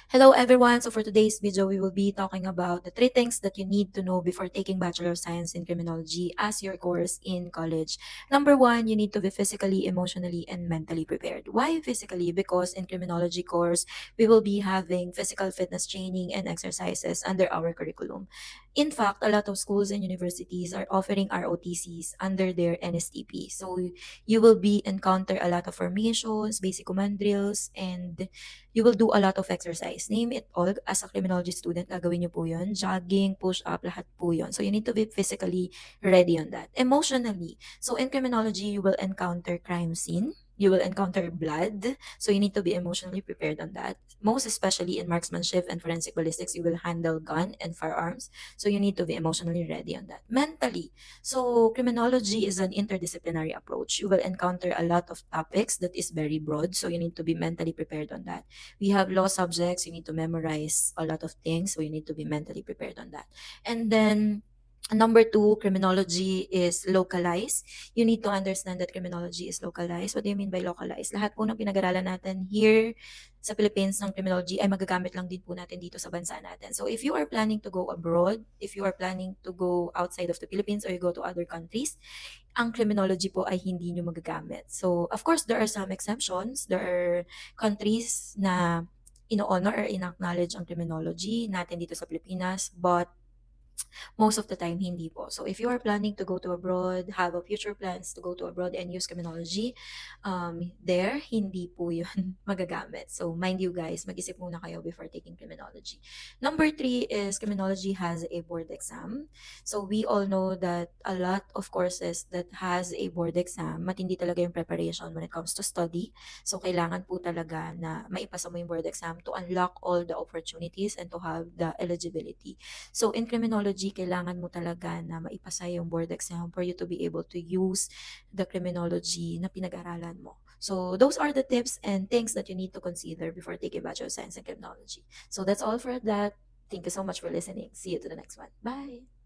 Hello everyone. So for today's video, we will be talking about the 3 things that you need to know before taking Bachelor of Science in Criminology as your course in college. Number one, you need to be physically, emotionally, and mentally prepared. Why physically? Because in criminology course, we will be having physical fitness training and exercises under our curriculum. In fact, a lot of schools and universities are offering ROTCs under their NSTP. So you will be encounter a lot of formations, basic command drills, and you will do a lot of exercise. Name it all. As a criminology student, gagawin nyo po yun. Jogging, push-up, lahat po yun. So you need to be physically ready on that. Emotionally. So in criminology, you will encounter crime scene. You will encounter blood. So you need to be emotionally prepared on that. Most especially in marksmanship and forensic ballistics, you will handle gun and firearms. So you need to be emotionally ready on that. Mentally. So criminology is an interdisciplinary approach. You will encounter a lot of topics that is very broad. So you need to be mentally prepared on that. We have law subjects, you need to memorize a lot of things, so you need to be mentally prepared on that. And then number two, criminology is localized. You need to understand that criminology is localized. What do you mean by localized? Lahat po ng pinag-aralan natin here sa Philippines ng criminology ay magagamit lang din po natin dito sa bansa natin. So if you are planning to go abroad, if you are planning to go outside of the Philippines or you go to other countries, ang criminology po ay hindi nyo magagamit. So, of course, there are some exemptions. There are countries na ino-honor or in-acknowledge ang criminology natin dito sa Pilipinas, but most of the time, hindi po. So if you are planning to go to abroad, have a future plans to go to abroad and use criminology, there, hindi po yun magagamit. So mind you guys, mag-isip muna kayo before taking criminology. Number three is criminology has a board exam. So we all know that a lot of courses that has a board exam, matindi talaga yung preparation when it comes to study. So kailangan po talaga na maipasa mo yung board exam to unlock all the opportunities and to have the eligibility. So in criminology, kailangan mo talaga na maipasa yung board exam for you to be able to use the criminology na pinag-aralan mo. So those are the tips and things that you need to consider before taking Bachelor of Science in Criminology. So that's all for that. Thank you so much for listening. See you to the next one. Bye!